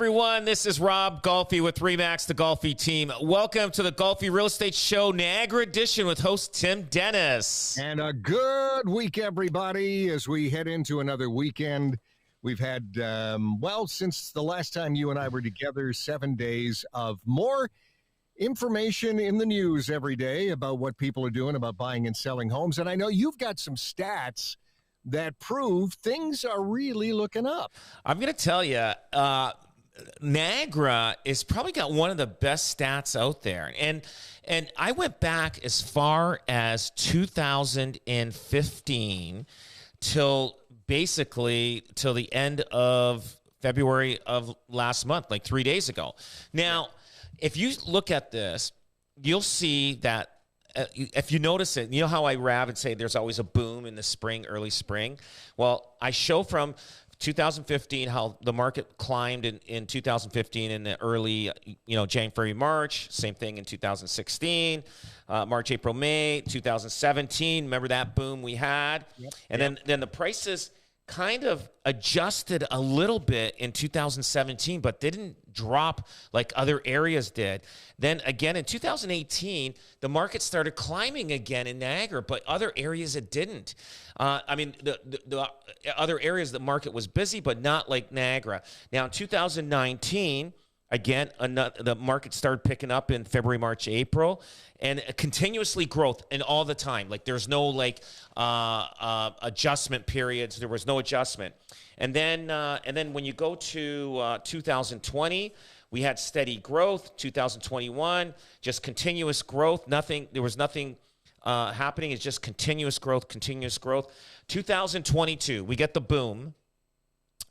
Everyone, this is Rob Golfi with Remax, the Golfi team. Welcome to the Golfi Real Estate Show, Niagara edition with host Tim Dennis. And a good week, everybody, as we head into another weekend. We've had, since the last time you and I were together, 7 days of more information in the news every day about what people are doing about buying and selling homes. And I know you've got some stats that prove things are really looking up. I'm going to tell you, Niagara is probably got one of the best stats out there. And I went back as far as 2015 till the end of February of last month, like 3 days ago. Now, if you look at this, you'll see that if you notice it, you know how I rap and say there's always a boom in the spring, early spring? Well, I show from 2015 how the market climbed in 2015 in the early, January, February, March. Same thing in 2016, March, April, May. 2017, remember that boom we had? Yep. And then the prices kind of adjusted a little bit in 2017, but didn't drop like other areas did. Then again in 2018, the market started climbing again in Niagara, but other areas it didn't. The other areas the market was busy, but not like Niagara. Now in 2019, again, the market started picking up in February, March, April, and continuously growth and all the time. Like there's no adjustment periods. There was no adjustment. And then when you go to 2020, we had steady growth. 2021, just continuous growth. There was nothing happening. It's just continuous growth. 2022, we get the boom.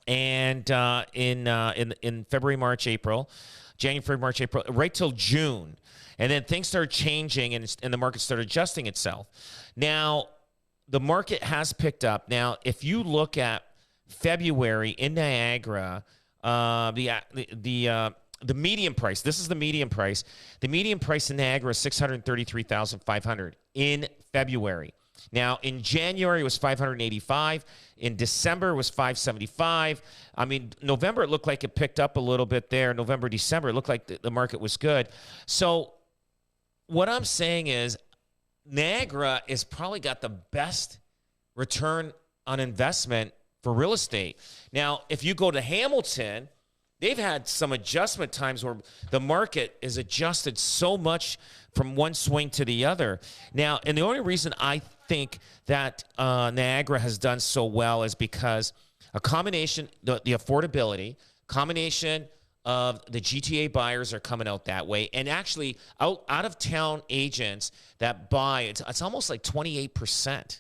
And in February, March, April, January, February, March, April, right till June. And then things started changing and the market started adjusting itself. Now, the market has picked up. Now, if you look at February in Niagara, the median price, this is the median price. The median price in Niagara is $633,500 in February. Now, in January, it was $585. In December, it was $575. I mean, November, it looked like it picked up a little bit there. November, December, it looked like the market was good. So what I'm saying is Niagara has probably got the best return on investment for real estate. Now, if you go to Hamilton, they've had some adjustment times where the market is adjusted so much from one swing to the other. Now, and the only reason I think that Niagara has done so well is because a combination, the affordability, combination of the GTA buyers are coming out that way, and actually out of town agents that buy, it's almost like 28%.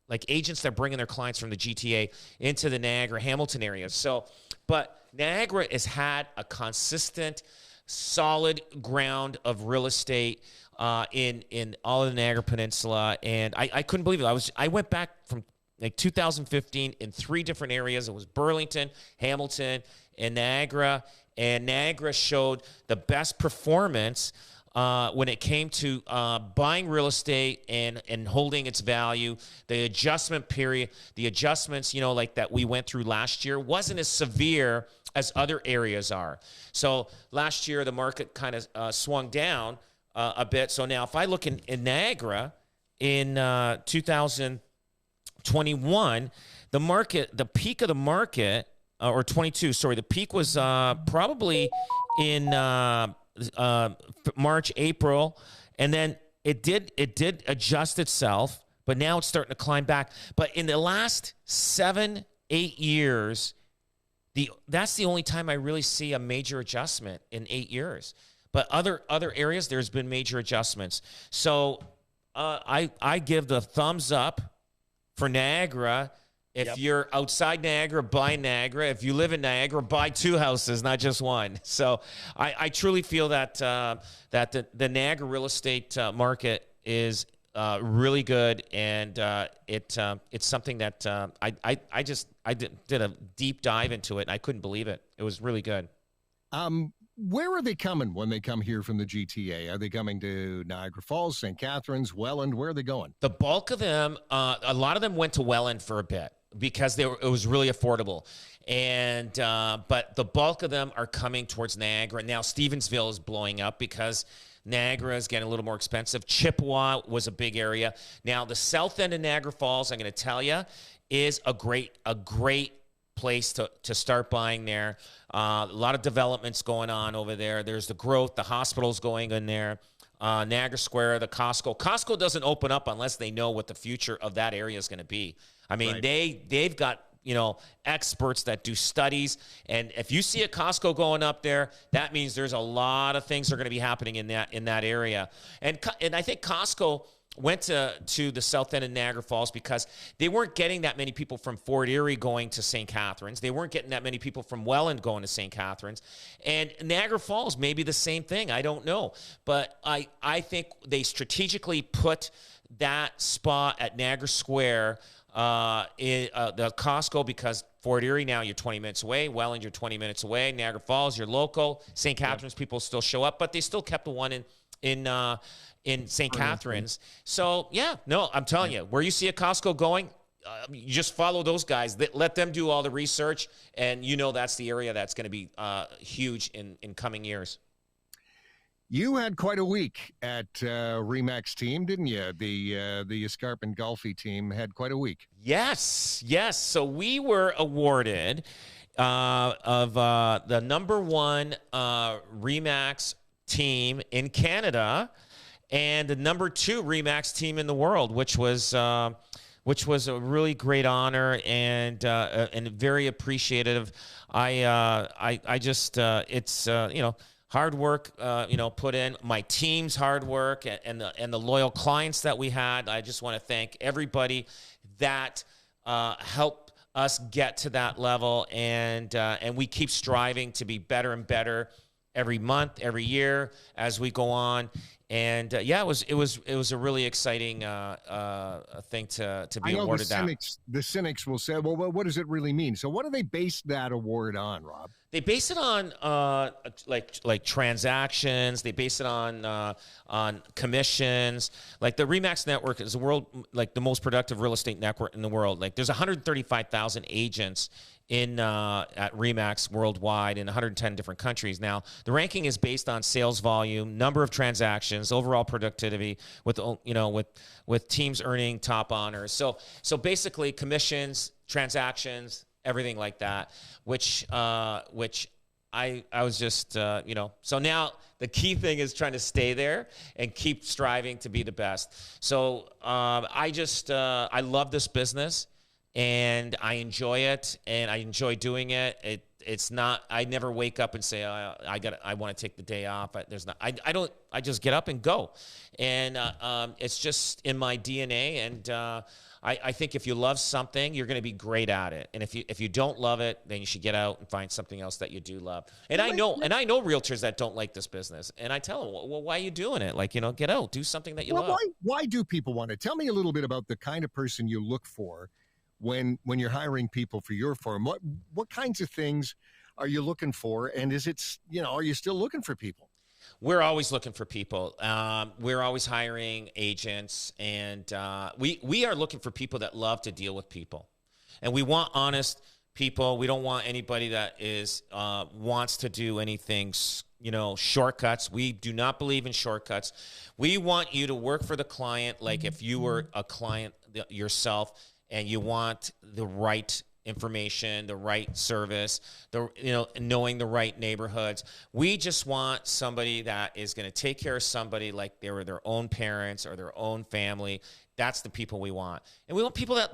Like agents that are bringing their clients from the GTA into the Niagara, Hamilton area. So, but Niagara has had a consistent, solid ground of real estate in all of the Niagara Peninsula, and I couldn't believe it. I went back from like 2015 in 3 different areas. It was Burlington, Hamilton, and Niagara showed the best performance when it came to buying real estate and holding its value. The adjustment period, the adjustments, like that we went through last year wasn't as severe as other areas are. So last year, the market kind of swung down a bit. So now if I look in Niagara in 2021, the peak of the market, or 22, sorry, the peak was probably in March, April, and then it did adjust itself, but now it's starting to climb back. But in the last 7-8 years, that's the only time I really see a major adjustment in 8 years. But other areas, there's been major adjustments. So I give the thumbs up for Niagara. If you're outside Niagara, buy Niagara. If you live in Niagara, buy 2 houses, not just one. So I truly feel that the Niagara real estate market is really good, and it's something that I did a deep dive into it, and I couldn't believe it. It was really good. Where are they coming when they come here from the GTA? Are they coming to Niagara Falls, St. Catharines, Welland? Where are they going? The bulk of them, a lot of them went to Welland for a bit. because it was really affordable. And but the bulk of them are coming towards Niagara. Now Stevensville is blowing up because Niagara is getting a little more expensive. Chippewa was a big area. Now the south end of Niagara Falls, I'm going to tell you, is a great place to start buying there. A lot of developments going on over there. There's the growth. The hospital's going in there. Niagara Square, the Costco. Costco doesn't open up unless they know what the future of that area is going to be. I mean, they've got, you know, experts that do studies. And if you see a Costco going up there, that means there's a lot of things that are going to be happening in that area. And I think Costco went to the south end of Niagara Falls because they weren't getting that many people from Fort Erie going to St. Catharines. They weren't getting that many people from Welland going to St. Catharines. And Niagara Falls may be the same thing. I don't know. But I think they strategically put that spot at Niagara Square in the Costco, because Fort Erie, now you're 20 minutes away. Welland, you're 20 minutes away. Niagara Falls, you're local. St. Catharines, people still show up, but they still kept the one in St. Catharines. So, yeah, no, I'm telling you, where you see a Costco going, you just follow those guys. Let them do all the research, and you know that's the area that's going to be huge in coming years. You had quite a week at RE/MAX team, didn't you? The Escarpment Golfi team had quite a week. Yes. So we were awarded of the number one RE/MAX team in Canada and the number 2 RE/MAX team in the world, which was a really great honor and very appreciative. I just it's you know, hard work, you know, put in, my team's hard work, and the loyal clients that we had. I just want to thank everybody that helped us get to that level, and we keep striving to be better and better every month, every year as we go on. And yeah, it was a really exciting thing to be awarded that. The cynics will say, well, what does it really mean? So what do they base that award on, Rob? They base it on like transactions. They base it on commissions. Like the RE/MAX network is the most productive real estate network in the world. Like there's 135,000 agents at RE/MAX worldwide in 110 different countries. Now, the ranking is based on sales volume, number of transactions, overall productivity, with teams earning top honors. So basically, commissions, transactions, everything like that. Which I was just So now the key thing is trying to stay there and keep striving to be the best. So I love this business. And I enjoy it, and I enjoy doing it. It's not. I never wake up and say I want to take the day off. I don't. I just get up and go, and it's just in my DNA. And I think if you love something, you're going to be great at it. And if you don't love it, then you should get out and find something else that you do love. And I know realtors that don't like this business, and I tell them, well, why are you doing it? Like, get out, do something that you love. Why do people want it? Tell me a little bit about the kind of person you look for when you're hiring people for your firm. What kinds of things are you looking for? And is it, are you still looking for people? We're always looking for people. We're always hiring agents, and we are looking for people that love to deal with people. And we want honest people. We don't want anybody that wants to do anything, shortcuts. We do not believe in shortcuts. We want you to work for the client like if you were a client yourself, and you want the right information, the right service, knowing the right neighborhoods. We just want somebody that is going to take care of somebody like they were their own parents or their own family. That's the people we want. And we want people that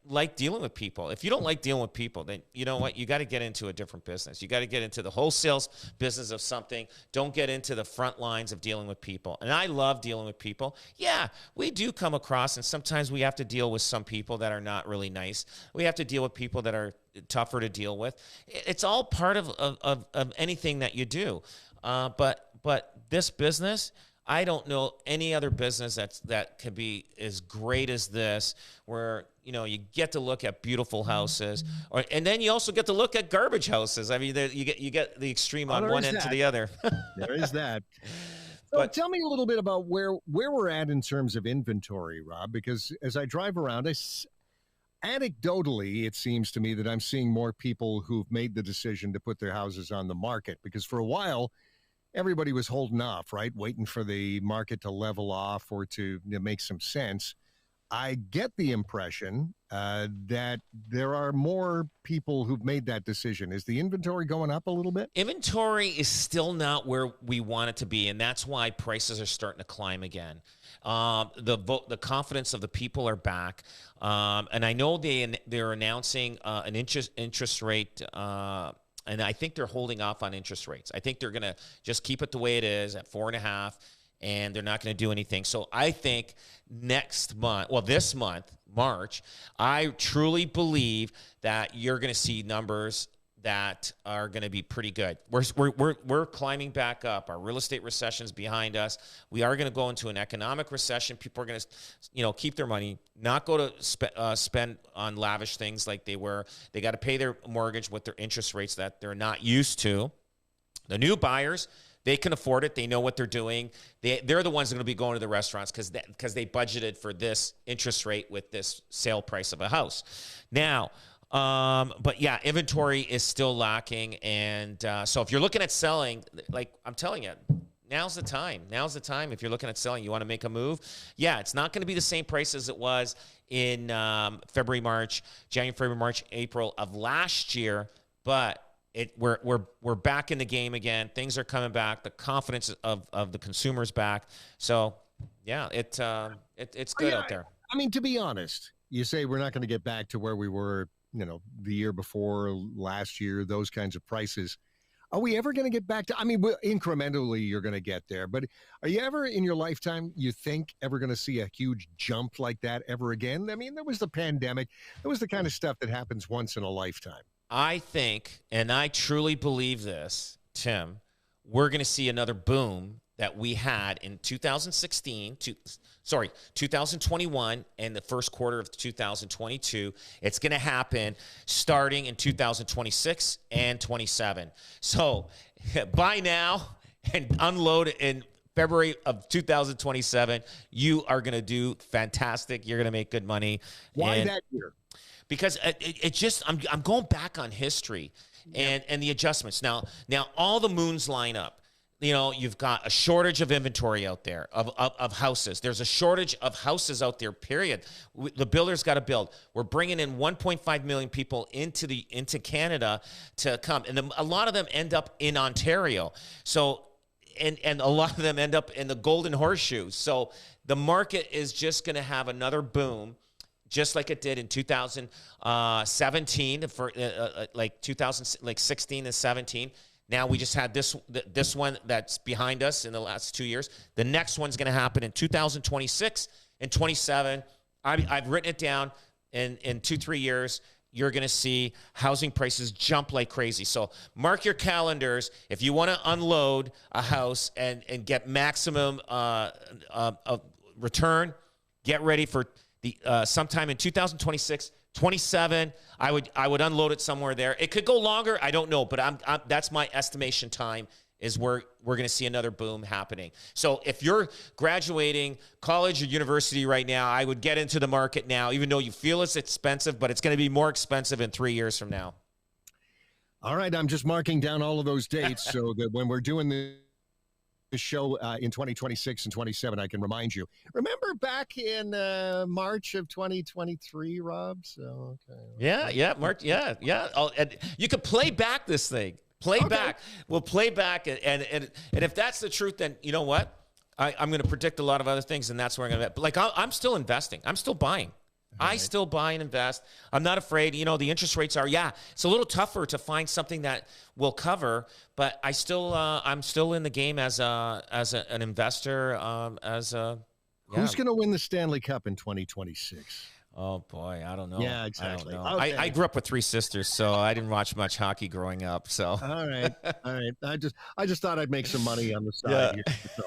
like dealing with people. If you don't like dealing with people, then you know what? You got to get into a different business. You got to get into the wholesale business of something. Don't get into the front lines of dealing with people. And I love dealing with people. Yeah, we do come across, and sometimes we have to deal with some people that are not really nice. We have to deal with people that are tougher to deal with. It's all part of anything that you do. But this business, I don't know any other business that could be as great as this, where you get to look at beautiful houses, and then you also get to look at garbage houses. I mean, you get the extreme on one end to the other. There is that. So tell me a little bit about where we're at in terms of inventory, Rob, because as I drive around, anecdotally, it seems to me that I'm seeing more people who've made the decision to put their houses on the market, because for a while, everybody was holding off, right? Waiting for the market to level off or to make some sense. I get the impression that there are more people who've made that decision. Is the inventory going up a little bit? Inventory is still not where we want it to be, and that's why prices are starting to climb again. The confidence of the people are back, and I know they're announcing an interest rate. And I think they're holding off on interest rates. I think they're going to just keep it the way it is at 4.5%, and they're not going to do anything. So I think this month, March, I truly believe that you're going to see numbers that are going to be pretty good. We're climbing back up. Our real estate recession's behind us. We are going to go into an economic recession. People are going to, keep their money, not go to spend on lavish things like they were. They got to pay their mortgage with their interest rates that they're not used to. The new buyers, they can afford it. They know what they're doing. They're the ones that are going to be going to the restaurants because they budgeted for this interest rate with this sale price of a house. Now, but yeah, inventory is still lacking. And so if you're looking at selling, like I'm telling you, now's the time. Now's the time. If you're looking at selling, you want to make a move. Yeah, it's not going to be the same price as it was in January, February, March, April of last year, but we're back in the game again. Things are coming back. The confidence of the consumers back. So yeah, it's good out there. I mean, to be honest, you say we're not going to get back to where we were, the year before, last year, those kinds of prices. Are we ever going to get back to, incrementally you're going to get there, but are you ever in your lifetime, you think, ever going to see a huge jump like that ever again? I mean, there was the pandemic. There was the kind of stuff that happens once in a lifetime. I think, and I truly believe this, Tim, we're going to see another boom that we had in 2021 and the first quarter of 2022. It's going to happen starting in 2026 and 27. So buy now and unload in February of 2027. You are going to do fantastic. You're going to make good money. Why that year? Because I'm going back on history and the adjustments. Now all the moons line up. You've got a shortage of inventory out there of houses. There's a shortage of houses out there, period. The builders got to build. We're bringing in 1.5 million people into Canada to come. And a lot of them end up in Ontario. So, and a lot of them end up in the Golden Horseshoe. So the market is just going to have another boom, just like it did in 2017 for 16 and 17. Now we just had this one that's behind us in the last 2 years. The next one's going to happen in 2026 and 27. I've written it down. In 2-3 years, you're going to see housing prices jump like crazy. So mark your calendars. If you want to unload a house and get maximum return, get ready for the sometime in 2026. 27, I would unload it somewhere there. It could go longer, I don't know, but that's my estimation time is where we're going to see another boom happening. So if you're graduating college or university right now, I would get into the market now, even though you feel it's expensive, but it's going to be more expensive in 3 years from now. All right, I'm just marking down all of those dates so that when we're doing the show in 2026 and 27, I can remind you. Remember back in March of 2023, Rob? So okay. Yeah, March. Yeah. And you could play back this thing. Back. We'll play back, and if that's the truth, then you know what? I'm going to predict a lot of other things, and that's where I'm going to. Like I'm still investing. I'm still buying. I still buy and invest. I'm not afraid. The interest rates are, it's a little tougher to find something that will cover, but I'm still in the game as an investor. Who's going to win the Stanley Cup in 2026? Oh boy, I don't know. Yeah, exactly. I don't know. Okay. I grew up with 3 sisters, so I didn't watch much hockey growing up. So all right. I just thought I'd make some money on the side here. So,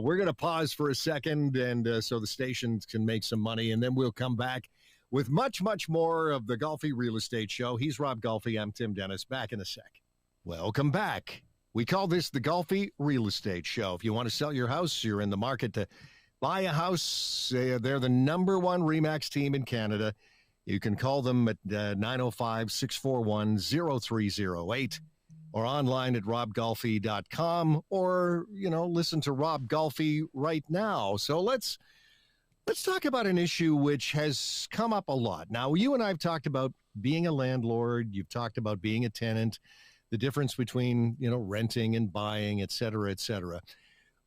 we're going to pause for a second, and so the stations can make some money, and then we'll come back with much, much more of the Golfi Real Estate Show. He's Rob Golfi. I'm Tim Dennis. Back in a sec. Welcome back. We call this the Golfi Real Estate Show. If you want to sell your house, you're in the market to buy a house. They're the #1 RE/MAX team in Canada. You can call them at 905-641-0308 or online at robgolfi.com, or, listen to Rob Golfi right now. So let's talk about an issue which has come up a lot. Now, you and I have talked about being a landlord. You've talked about being a tenant, the difference between, renting and buying, et cetera, et cetera.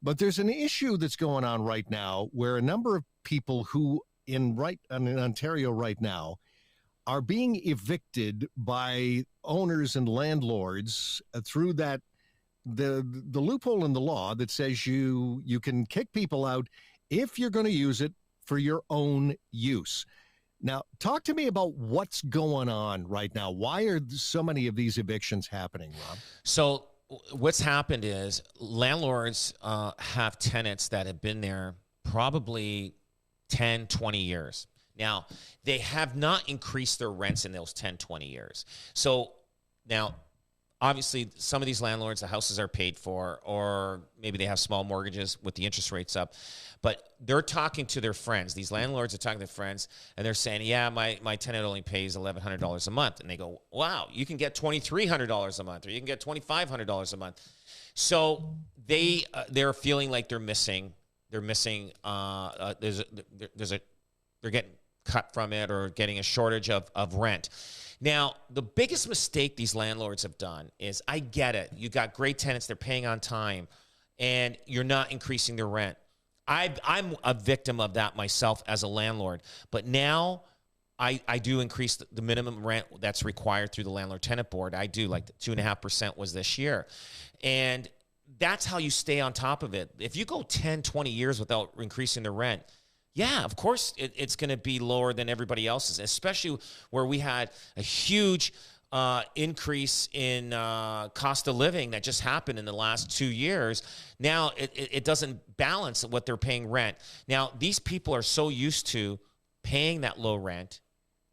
But there's an issue that's going on right now where a number of people who in Ontario right now are being evicted by owners and landlords through the loophole in the law that says you can kick people out if you're going to use it for your own use. Now, talk to me about what's going on right now. Why are so many of these evictions happening, Rob? So what's happened is landlords have tenants that have been there probably 10, 20 years. Now, they have not increased their rents in those 10, 20 years. So now, obviously, some of these landlords, the houses are paid for, or maybe they have small mortgages with the interest rates up. But they're talking to their friends. These landlords are talking to their friends, and they're saying, yeah, my tenant only pays $1,100 a month. And they go, wow, you can get $2,300 a month, or you can get $2,500 a month. So they're feeling like they're missing. They're getting cut from it or getting a shortage of rent. Now, the biggest mistake these landlords have done is, I get it. You got great tenants, they're paying on time, and you're not increasing their rent. I'm a victim of that myself as a landlord. But now I do increase the minimum rent that's required through the landlord-tenant board. I do, like 2.5% was this year. And that's how you stay on top of it. If you go 10, 20 years without increasing the rent, yeah, of course it's going to be lower than everybody else's, especially where we had a huge increase in cost of living that just happened in the last 2 years. Now it doesn't balance what they're paying rent. Now, these people are so used to paying that low rent,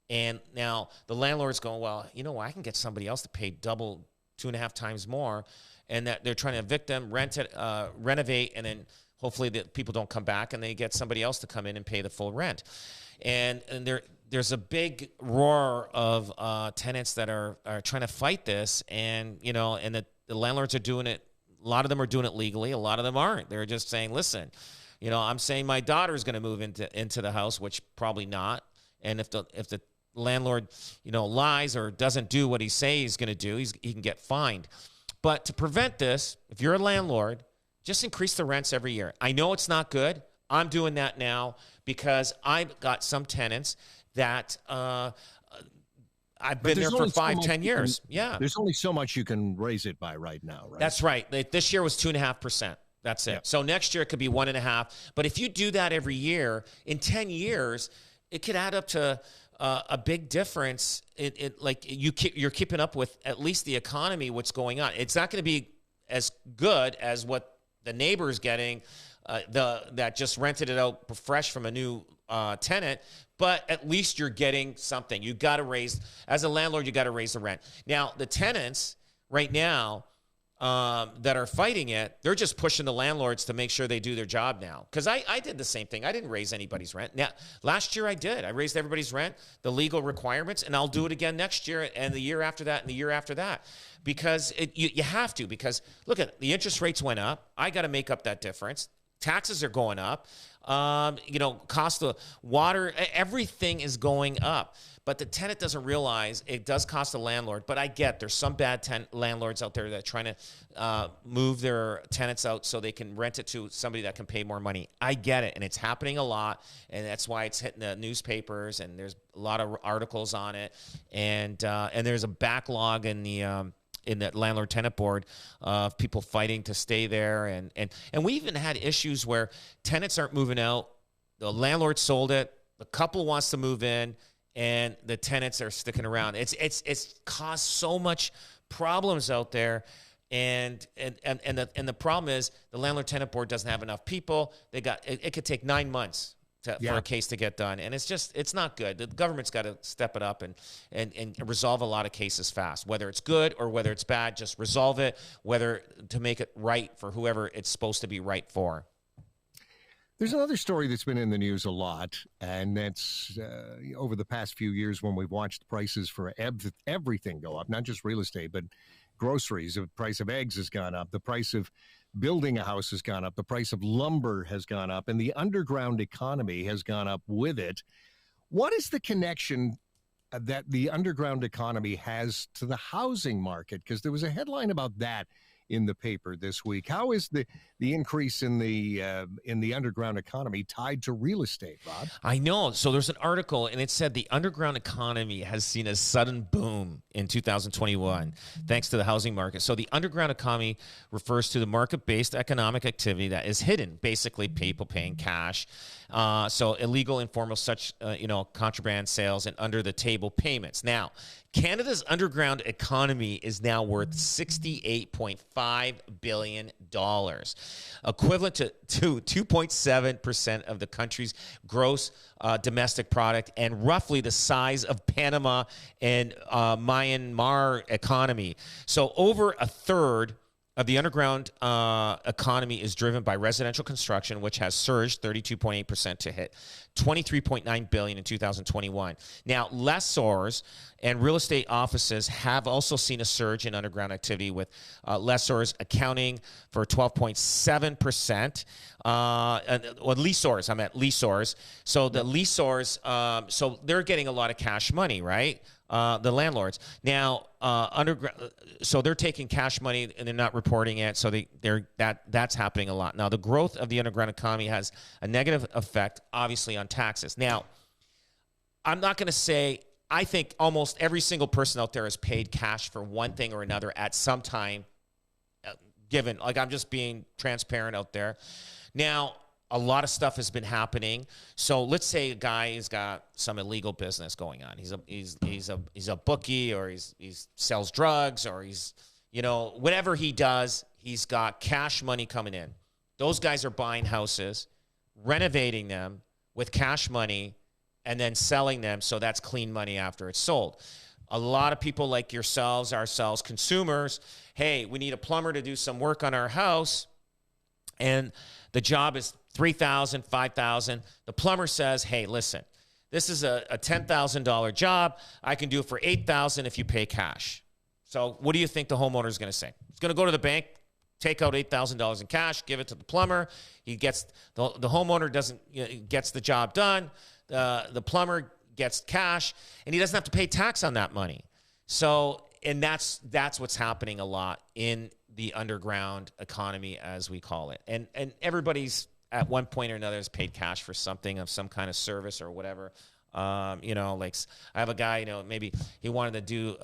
and now the landlord's going, well, I can get somebody else to pay double, 2.5 times more, and that they're trying to evict them, renovate, and then hopefully the people don't come back and they get somebody else to come in and pay the full rent. And there's a big roar of tenants that are trying to fight this. And, and the landlords are doing it. A lot of them are doing it legally. A lot of them aren't. They're just saying, listen, I'm saying my daughter's going to move into the house, which probably not. And if the landlord, lies or doesn't do what he says he's going to do, he can get fined. But to prevent this, if you're a landlord, just increase the rents every year. I know it's not good. I'm doing that now because I've got some tenants that I've been there for 5, 10 years. Yeah. There's only so much you can raise it by right now, right? That's right. This year was 2.5%. That's it. Yeah. So next year it could be 1.5%. But if you do that every year, in 10 years, it could add up to a big difference. You're keeping up with at least the economy, what's going on. It's not going to be as good as what the neighbor's getting, that just rented it out fresh from a new tenant, but at least you're getting something. You got to raise, as a landlord, you got to raise the rent. Now, the tenants right now that are fighting it, they're just pushing the landlords to make sure they do their job now. Because I did the same thing. I didn't raise anybody's rent. Now, last year I did. I raised everybody's rent, the legal requirements, and I'll do it again next year and the year after that and the year after that. Because you have to. Because, look, the interest rates went up. I got to make up that difference. Taxes are going up. Cost of water, everything is going up. But the tenant doesn't realize it does cost the landlord. But I get there's some bad landlords out there that are trying to move their tenants out so they can rent it to somebody that can pay more money. I get it, and it's happening a lot, and that's why it's hitting the newspapers, and there's a lot of articles on it, and there's a backlog in the landlord-tenant board of people fighting to stay there. And we even had issues where tenants aren't moving out. The landlord sold it. The couple wants to move in, and the tenants are sticking around. It's caused so much problems out there. And the problem is the landlord-tenant board doesn't have enough people. It could take 9 months for a case to get done. And it's not good. The government's got to step it up and resolve a lot of cases fast, whether it's good or whether it's bad, just resolve it, whether to make it right for whoever it's supposed to be right for. There's another story that's been in the news a lot, and that's over the past few years when we've watched prices for everything go up, not just real estate, but groceries. The price of eggs has gone up. The price of building a house has gone up. The price of lumber has gone up, and the underground economy has gone up with it. What is the connection that the underground economy has to the housing market? Because there was a headline about that in the paper this week. How is the increase in the underground economy tied to real estate, Rob? I know. So there's an article, and it said the underground economy has seen a sudden boom in 2021 thanks to the housing market. So the underground economy refers to the market-based economic activity that is hidden, basically people paying cash. So illegal, informal, such contraband sales and under-the-table payments. Now, Canada's underground economy is now worth $68.5 billion, equivalent to 2.7% of the country's gross domestic product and roughly the size of Panama and Myanmar economy. So over a third of the underground economy is driven by residential construction, which has surged 32.8% to hit $23.9 billion in 2021. Now, lessors and real estate offices have also seen a surge in underground activity, with lessors accounting for 12.7%. Leasors. So the leasors, so they're getting a lot of cash money, right? The landlords. Now, so they're taking cash money and they're not reporting it. So that's happening a lot. Now, the growth of the underground economy has a negative effect, obviously, on taxes. Now, I'm not going to say, I think almost every single person out there has paid cash for one thing or another at some time given. Like, I'm just being transparent out there. Now, a lot of stuff has been happening. So let's say a guy has got some illegal business going on. He's a bookie, or he sells drugs, or he's, whatever he does, he's got cash money coming in. Those guys are buying houses, renovating them with cash money, and then selling them. So that's clean money after it's sold. A lot of people like ourselves, consumers, hey, we need a plumber to do some work on our house, and the job is $3,000, $5,000. The plumber says, hey, listen, this is a $10,000 job. I can do it for $8,000 if you pay cash. So what do you think the homeowner is going to say? He's going to go to the bank, take out $8,000 in cash, give it to the plumber. He gets the homeowner gets the job done. The plumber gets cash, and he doesn't have to pay tax on that money. So, and that's what's happening a lot in the underground economy, as we call it. And everybody's at one point or another has paid cash for something of some kind of service or whatever. Like I have a guy, maybe he wanted to do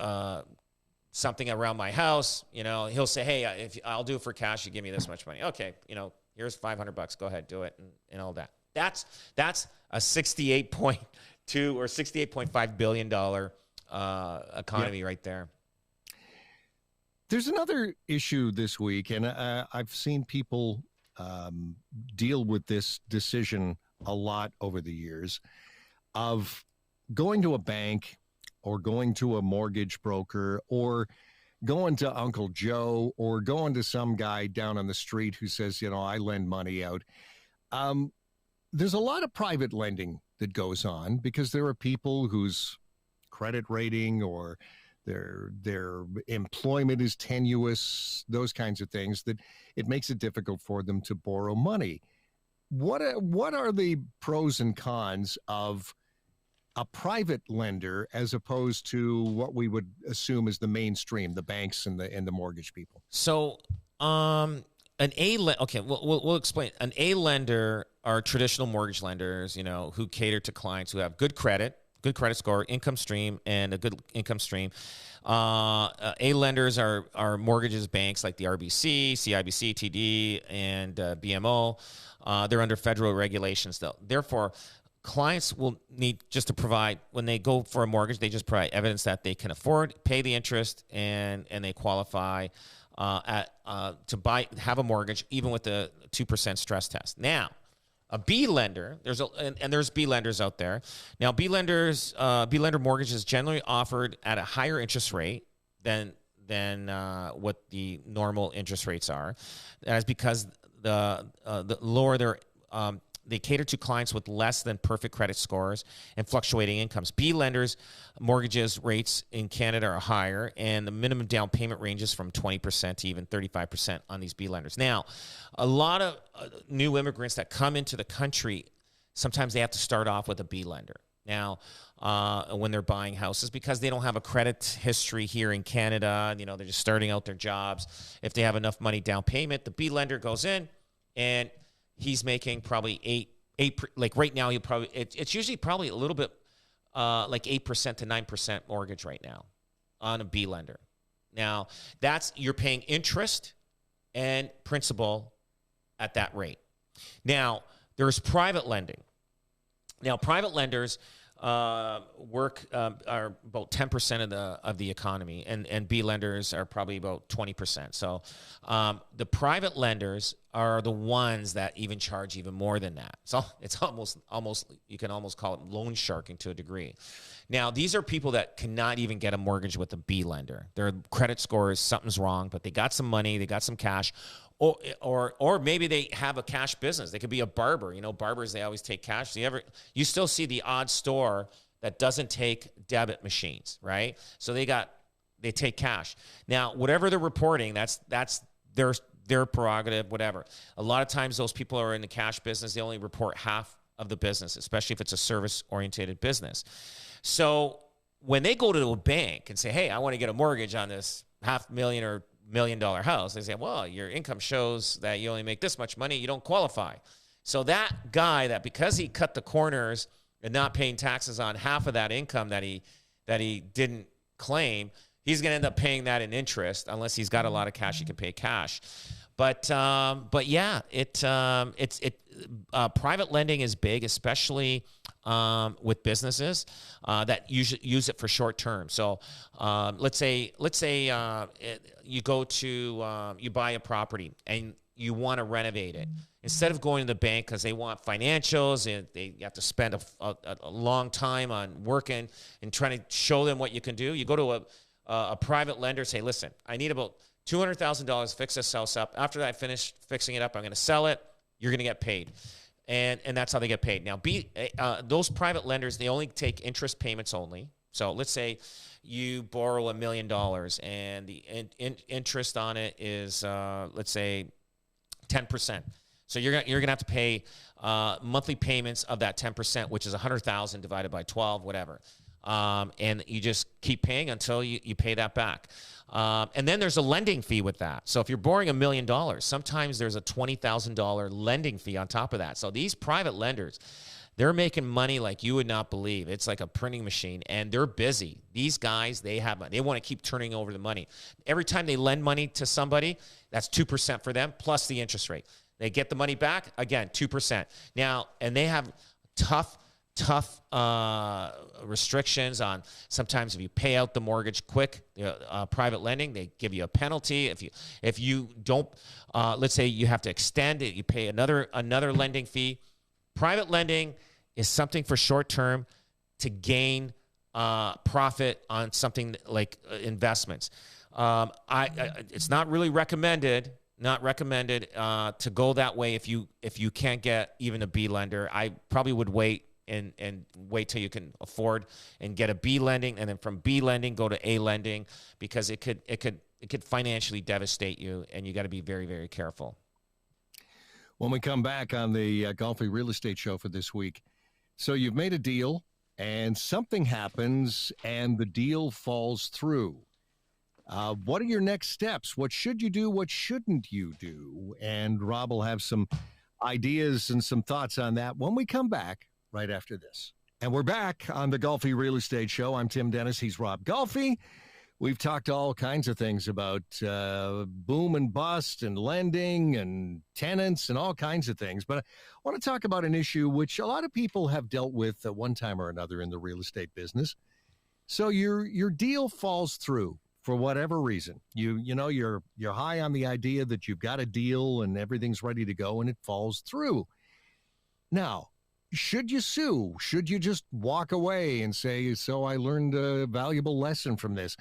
something around my house. He'll say, hey, if I'll do it for cash, you give me this much money. Okay, here's $500. Go ahead, do it, and all that. That's a $68.2 or $68.5 billion economy right there. There's another issue this week, and I've seen people deal with this decision a lot over the years, of going to a bank or going to a mortgage broker or going to Uncle Joe or going to some guy down on the street who says, I lend money out. There's a lot of private lending that goes on because there are people whose credit rating or their employment is tenuous, those kinds of things, that it makes it difficult for them to borrow money. What are the pros and cons of a private lender as opposed to what we would assume is the mainstream, the banks and the mortgage people? So, we'll explain. An A lender are traditional mortgage lenders, who cater to clients who have good credit score, income stream, and a good income stream. A lenders are mortgages banks like the RBC, CIBC, TD, and BMO. They're under federal regulations, though. Therefore, clients will need just to provide, when they go for a mortgage, they just provide evidence that they can afford, pay the interest, and they qualify to have a mortgage, even with the 2% stress test. Now, a B lender, there's B lenders out there. Now, B lender mortgage is generally offered at a higher interest rate than what the normal interest rates are. That's because the lower their they cater to clients with less than perfect credit scores and fluctuating incomes. B lenders, mortgages rates in Canada are higher, and the minimum down payment ranges from 20% to even 35% on these B lenders. Now, a lot of new immigrants that come into the country, sometimes they have to start off with a B lender. Now, when they're buying houses, because they don't have a credit history here in Canada, they're just starting out their jobs. If they have enough money down payment, the B lender goes in, and he's making probably eight. Like right now, it's usually probably a little bit like 8% to 9% mortgage right now on a B lender. Now, you're paying interest and principal at that rate. Now, there's private lending. Now, private lenders are about 10% of the economy, and B lenders are probably about 20%. So the private lenders are the ones that even charge even more than that. So it's almost you can almost call it loan sharking to a degree. Now, these are people that cannot even get a mortgage with a B lender. Their credit score is something's wrong, but they got some money, they got some cash. Or maybe they have a cash business. They could be a barber. Barbers, they always take cash. You still see the odd store that doesn't take debit machines, right? So they take cash. Now, whatever they're reporting, that's their prerogative, whatever. A lot of times those people are in the cash business. They only report half of the business, especially if it's a service-oriented business. So when they go to a bank and say, hey, I want to get a mortgage on this $500,000 or $1 million house, they say, well, your income shows that you only make this much money, you don't qualify. So that guy, that because he cut the corners and not paying taxes on half of that income that he didn't claim, he's going to end up paying that in interest unless he's got a lot of cash he can pay cash. But yeah, private lending is big, especially with businesses that use it for short term. So let's say you go to you buy a property and you want to renovate it. Instead of going to the bank because they want financials and you have to spend a long time on working and trying to show them what you can do, you go to a private lender, say, listen, I need about $200,000 to fix this house up. After I finish fixing it up, I'm going to sell it. You're going to get paid. And that's how they get paid. Now, those private lenders, they only take interest payments only. So let's say you borrow $1 million and the interest on it is, let's say, 10%. So you're going to have to pay monthly payments of that 10%, which is $100,000 divided by 12, whatever. And you just keep paying until you pay that back. And then there's a lending fee with that. So if you're borrowing $1 million, sometimes there's a $20,000 lending fee on top of that. So these private lenders, they're making money like you would not believe. It's like a printing machine, and they're busy. These guys, they want to keep turning over the money. Every time they lend money to somebody, that's 2% for them, plus the interest rate. They get the money back, again, 2%. Now, and they have tough restrictions on sometimes if you pay out the mortgage quick, private lending, they give you a penalty. If you don't, let's say you have to extend it, you pay another lending fee. Private lending is something for short term to gain profit on something like investments. It's not really recommended. Not recommended to go that way if you can't get even a B lender. I probably would wait and wait till you can afford and get a B lending, and then from B lending go to A lending, because it could financially devastate you, and you got to be very, very careful. When we come back on the Golfi Real Estate Show for this week, so you've made a deal and something happens and the deal falls through. What are your next steps? What should you do? What shouldn't you do? And Rob will have some ideas and some thoughts on that when we come back right after this. And we're back on the Golfi Real Estate Show. I'm Tim Dennis. He's Rob Golfi. We've talked all kinds of things about boom and bust and lending and tenants and all kinds of things. But I want to talk about an issue which a lot of people have dealt with at one time or another in the real estate business. So your deal falls through. For whatever reason, you're high on the idea that you've got a deal and everything's ready to go, and it falls through. Now, should you sue? Should you just walk away and say, "So I learned a valuable lesson from this"?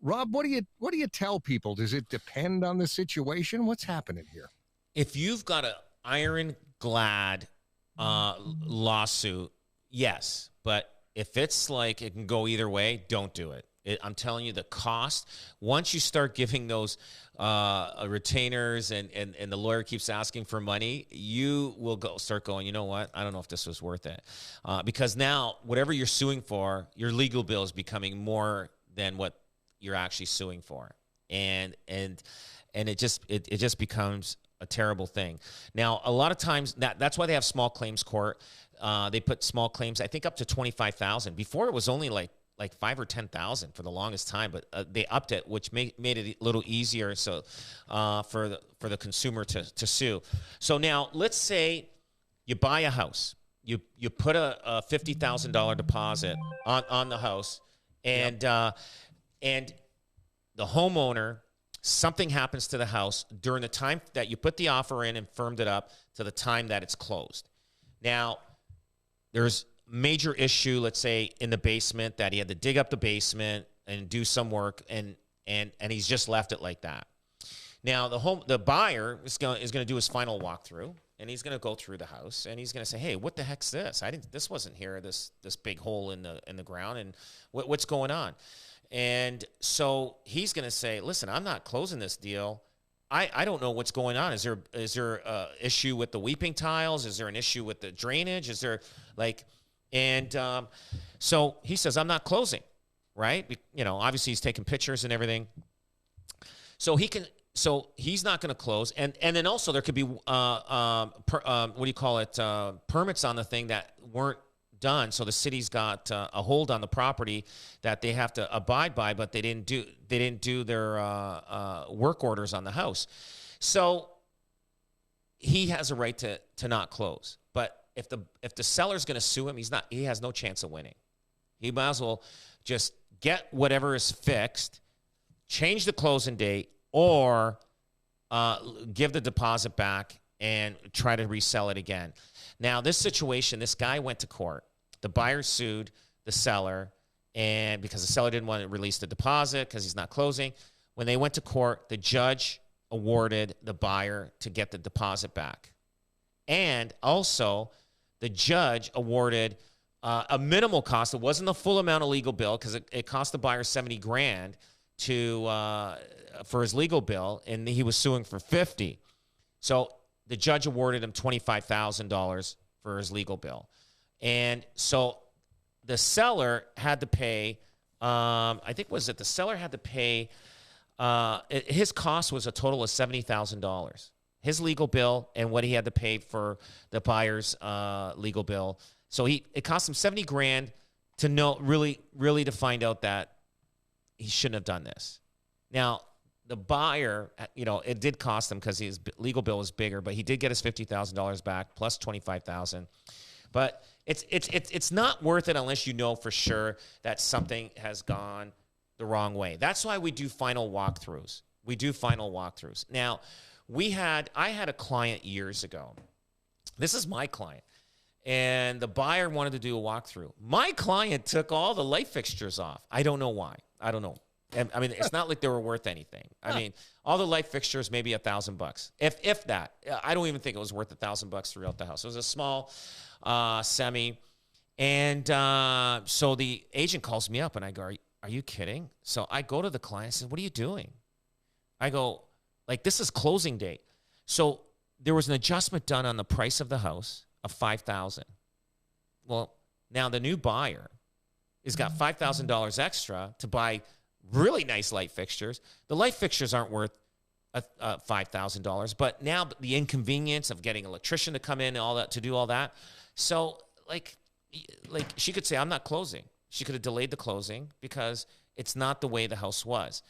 Rob, what do you tell people? Does it depend on the situation? What's happening here? If you've got an ironclad lawsuit, yes. But if it's like it can go either way, don't do it. I'm telling you, the cost, once you start giving those retainers and the lawyer keeps asking for money, you will start going, you know what? I don't know if this was worth it. Because now whatever you're suing for, your legal bill is becoming more than what you're actually suing for. And it just becomes a terrible thing. Now, a lot of times that's why they have small claims court. They put small claims, I think up to 25,000. Before it was only like 5 or 10,000 for the longest time, but they upped it, which made it a little easier for the consumer to sue. So now let's say you buy a house, you put a $50,000 deposit on the house, and and the homeowner, something happens to the house during the time that you put the offer in and firmed it up to the time that it's closed. Now, there's major issue, let's say in the basement, that he had to dig up the basement and do some work, and he's just left it like that. Now the buyer is going to do his final walkthrough, and he's going to go through the house, and he's going to say, "Hey, what the heck's this? This wasn't here. This big hole in the ground, and what's going on?" And so he's going to say, "Listen, I'm not closing this deal. I don't know what's going on. Is there an issue with the weeping tiles? Is there an issue with the drainage? Is there like?" And so he says, "I'm not closing," right? Obviously he's taking pictures and everything. So he's not going to close. And then also there could be, permits on the thing that weren't done. So the city's got a hold on the property that they have to abide by, but they didn't do their work orders on the house. So he has a right to not close. But if the seller's going to sue him, he has no chance of winning. He might as well just get whatever is fixed, change the closing date, or give the deposit back and try to resell it again. Now, this situation, this guy went to court. The buyer sued the seller, and because the seller didn't want to release the deposit because he's not closing. When they went to court, the judge awarded the buyer to get the deposit back. And also, the judge awarded a minimal cost. It wasn't the full amount of legal bill because it cost the buyer $70,000 for his legal bill, and he was suing for $50,000. So the judge awarded him $25,000 for his legal bill, and so the seller had to pay. The seller had to pay. His cost was a total of $70,000. His legal bill and what he had to pay for the buyer's legal bill. So it cost him $70,000 to know really to find out that he shouldn't have done this. Now the buyer, it did cost him because his legal bill was bigger, but he did get his $50,000 back plus $25,000. But it's not worth it unless you know for sure that something has gone the wrong way. That's why we do final walkthroughs. Now, I had a client years ago. This is my client. And the buyer wanted to do a walkthrough. My client took all the light fixtures off. I don't know why. I don't know. I mean, it's not like they were worth anything. I mean, all the light fixtures, maybe $1,000. If that. I don't even think it was worth $1,000 throughout the house. It was a small semi. And so the agent calls me up, and I go, are you kidding? So I go to the client and say, what are you doing? I go, this is closing date. So there was an adjustment done on the price of the house of $5,000. Well, now the new buyer has got $5,000 extra to buy really nice light fixtures. The light fixtures aren't worth $5,000, but now the inconvenience of getting an electrician to come in and all that to do all that. So like she could say, I'm not closing. She could have delayed the closing because it's not the way the house was.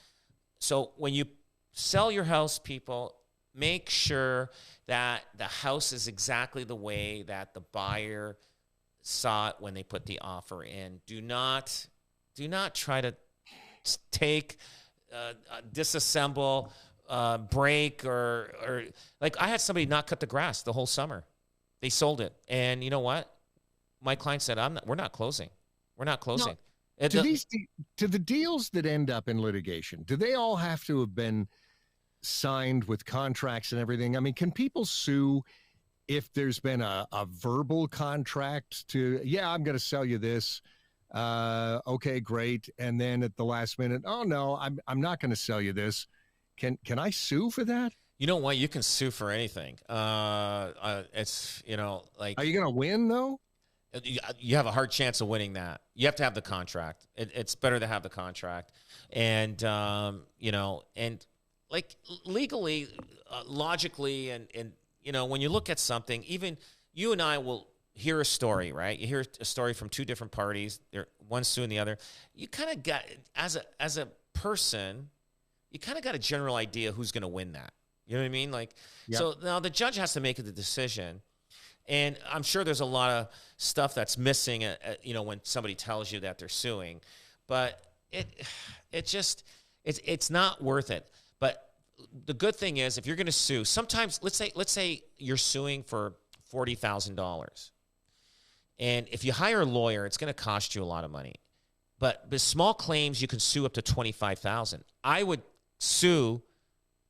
So when you sell your house, people, make sure that the house is exactly the way that the buyer saw it when they put the offer in. Do not try to take, disassemble, break, or I had somebody not cut the grass the whole summer. They sold it, and you know what? My client said, we're not closing. We're not closing. No. To the deals that end up in litigation, do they all have to have been signed with contracts and everything? I mean, can people sue if there's been a verbal contract to, yeah, I'm going to sell you this. Okay, great. And then at the last minute, oh no, I'm not going to sell you this. Can I sue for that? You know what? You can sue for anything. It's, like. Are you going to win though? You have a hard chance of winning that. You have to have the contract. It's better to have the contract. And, and like legally, logically, and when you look at something, even you and I will hear a story, right? You hear a story from two different parties. They're one suing the other. You kind of got, as a person, you kind of got a general idea who's going to win that. You know what I mean? Like, yep. So now the judge has to make the decision. And I'm sure there's a lot of stuff that's missing, when somebody tells you that they're suing, but it's not worth it. But the good thing is, if you're going to sue, sometimes let's say you're suing for $40,000, and if you hire a lawyer, it's going to cost you a lot of money. But with small claims, you can sue up to $25,000. I would sue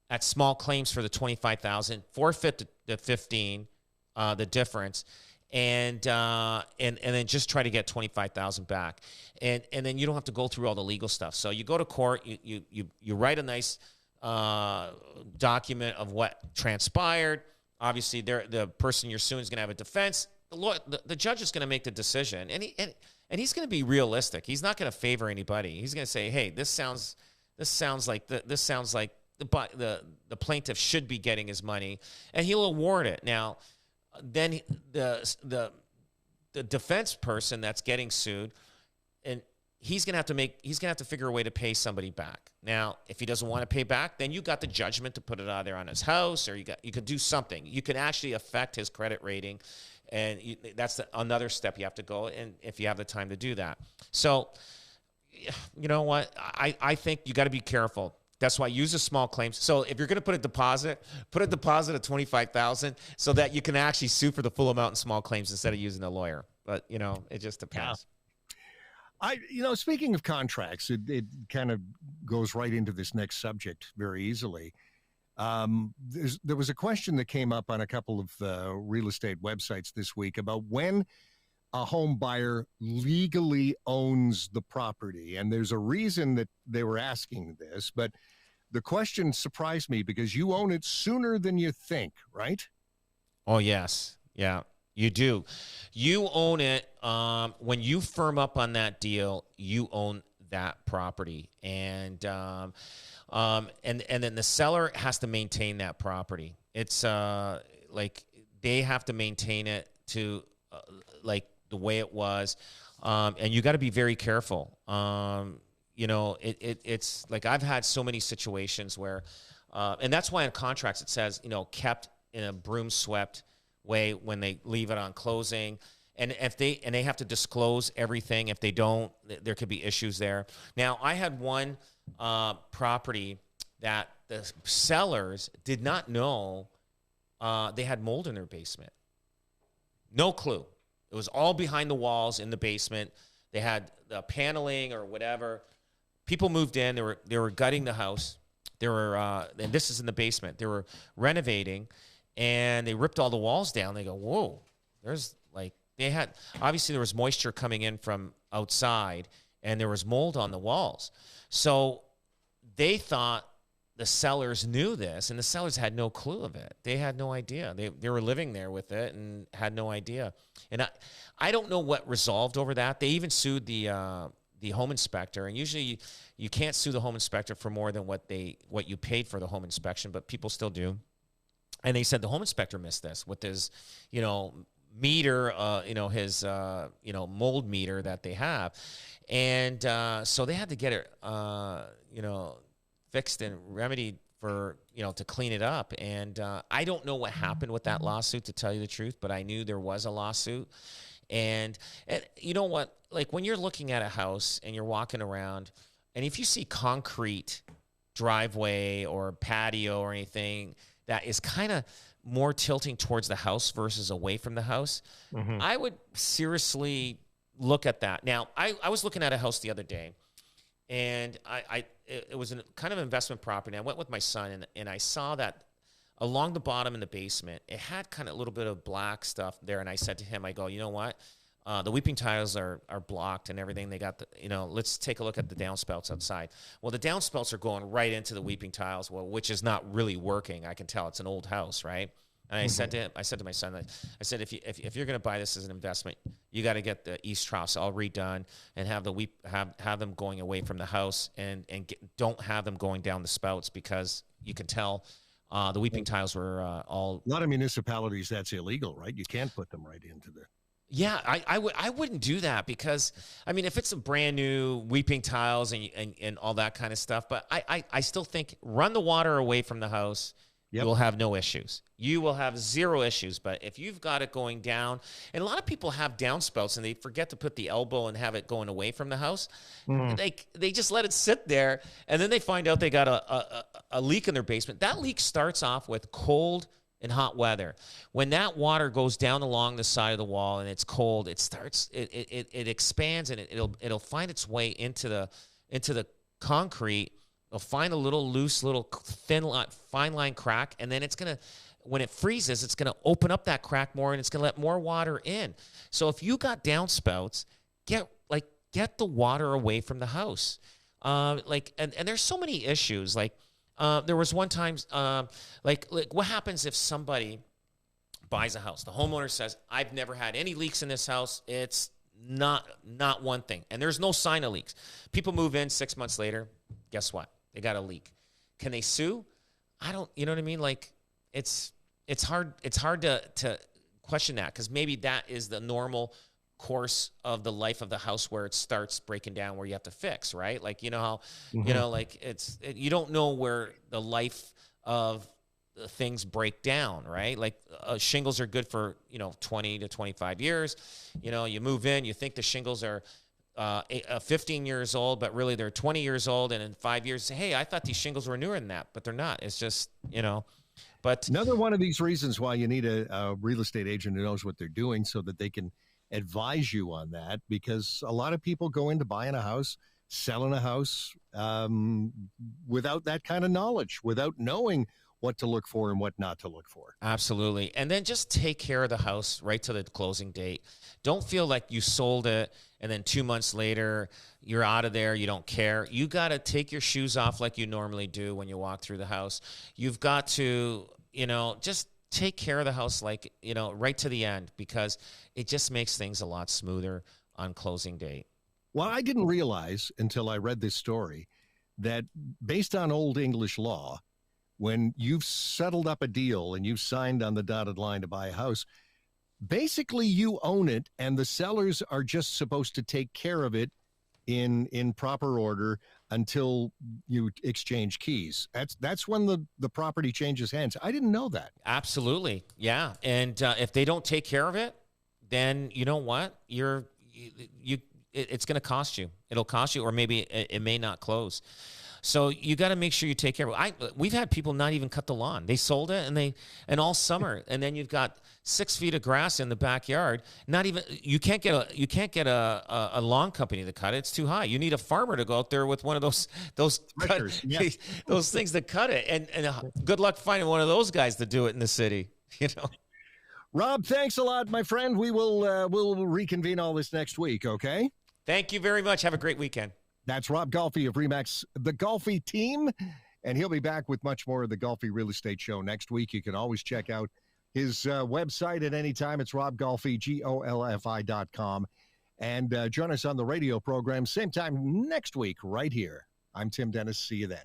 at small claims for the $25,000, forfeit the $15,000. The difference, and then just try to get $25,000 back, and then you don't have to go through all the legal stuff. So you go to court, you write a nice document of what transpired. Obviously, the person you're suing is going to have a defense. The judge is going to make the decision, and he's going to be realistic. He's not going to favor anybody. He's going to say, "Hey, this sounds like the plaintiff should be getting his money," and he'll award it. Now, then the defense person that's getting sued, and he's gonna have to figure a way to pay somebody back. Now, if he doesn't want to pay back, then you got the judgment to put it either on his house, or you could do something. You can actually affect his credit rating, and that's another step you have to go. And if you have the time to do that, so you know what, I think you got to be careful. That's why use a small claims. So if you're going to put a deposit of $25,000 so that you can actually sue for the full amount in small claims instead of using a lawyer. But it just depends. Yeah. Speaking of contracts, it kind of goes right into this next subject very easily. There was a question that came up on a couple of real estate websites this week about when a home buyer legally owns the property. And there's a reason that they were asking this, but the question surprised me because you own it sooner than you think, right? Oh, yes. Yeah, you do. You own it. When you firm up on that deal, you own that property. And then the seller has to maintain that property. It's like they have to maintain it to the way it was, and you got to be very careful. It's like I've had so many situations where, and that's why in contracts it says, kept in a broom swept way when they leave it on closing, and if they have to disclose everything. If they don't, there could be issues there. Now, I had one property that the sellers did not know they had mold in their basement. No clue. It was all behind the walls in the basement. They had the paneling or whatever. People moved in. They were gutting the house. They were, and this is in the basement. They were renovating, and they ripped all the walls down. They go, whoa! Obviously there was moisture coming in from outside, and there was mold on the walls. So they thought the sellers knew this, and the sellers had no clue of it. They had no idea. They were living there with it and had no idea. And I don't know what resolved over that. They even sued the home inspector, and usually you can't sue the home inspector for more than what you paid for the home inspection, but people still do. And they said the home inspector missed this with his, meter, his, mold meter that they have. And so they had to get it, fixed and remedied for, to clean it up. And I don't know what happened with that lawsuit, to tell you the truth, but I knew there was a lawsuit. And you know what? Like when you're looking at a house and you're walking around, and if you see concrete driveway or patio or anything that is kind of more tilting towards the house versus away from the house, I would seriously look at that. Now, I was looking at a house the other day, and it was a kind of investment property. I went with my son, and I saw that along the bottom in the basement, it had kind of a little bit of black stuff there. And I said to him, I go, you know what? The weeping tiles are blocked and everything. They got the, let's take a look at the downspouts outside. Well, the downspouts are going right into the weeping tiles, which is not really working. I can tell it's an old house, right? And I said to him, I said to my son, I said, if you're going to buy this as an investment, you got to get the east troughs all redone and have have them going away from the house don't have them going down the spouts, because you can tell the weeping tiles were all. A lot of municipalities, that's illegal, right? You can't put them right into the. Yeah, I wouldn't do that, because I mean, if it's a brand new weeping tiles and all that kind of stuff, but I still think run the water away from the house. Yep. You will have no issues. You will have zero issues. But if you've got it going down, and a lot of people have downspouts and they forget to put the elbow and have it going away from the house, they just let it sit there, and then they find out they got a leak in their basement. That leak starts off with cold and hot weather. When that water goes down along the side of the wall and it's cold, it expands, and it'll find its way into the concrete. It'll find a little loose, little fine line crack, and then when it freezes, it's gonna open up that crack more, and it's gonna let more water in. So if you got downspouts, get the water away from the house. And there's so many issues. There was one time, what happens if somebody buys a house? The homeowner says, "I've never had any leaks in this house. It's not one thing," and there's no sign of leaks. People move in 6 months later. Guess what? They got a leak. Can they sue? I don't. You know what I mean? It's hard. It's hard to question that, because maybe that is the normal course of the life of the house, where it starts breaking down, where you have to fix, right? How you don't know where the life of things break down, right? Shingles are good for 20 to 25 years. You move in, you think the shingles are 15 years old, but really they're 20 years old, and in 5 years, hey, I thought these shingles were newer than that, but they're not. It's just, but another one of these reasons why you need a real estate agent who knows what they're doing, so that they can advise you on that, because a lot of people go into buying a house, selling a house, without that kind of knowledge, without knowing what to look for and what not to look for. Absolutely. And then just take care of the house right to the closing date. Don't feel like you sold it and then 2 months later you're out of there, you don't care. You got to take your shoes off like you normally do when you walk through the house. You've got to, just take care of the house right to the end, because it just makes things a lot smoother on closing date. Well, I didn't realize until I read this story that, based on Old English law, when you've settled up a deal and you've signed on the dotted line to buy a house, basically you own it, and the sellers are just supposed to take care of it in proper order until you exchange keys. That's when the property changes hands. I didn't know that. Absolutely. Yeah. And if they don't take care of it, then you know what? It's going to cost you. It'll cost you, or maybe it may not close. So you got to make sure you take care of it. We've had people not even cut the lawn. They sold it and all summer, and then you've got 6 feet of grass in the backyard. Not even you can't get a lawn company to cut it. It's too high. You need a farmer to go out there with one of those yes. those things that cut it. And good luck finding one of those guys to do it in the city. Rob, thanks a lot, my friend. We'll reconvene all this next week. Okay. Thank you very much. Have a great weekend. That's Rob Golfi of RE/MAX, the Golfi Team, and he'll be back with much more of the Golfi Real Estate Show next week. You can always check out his website at any time. It's robgolfi, GOLFI.com. And join us on the radio program same time next week right here. I'm Tim Dennis. See you then.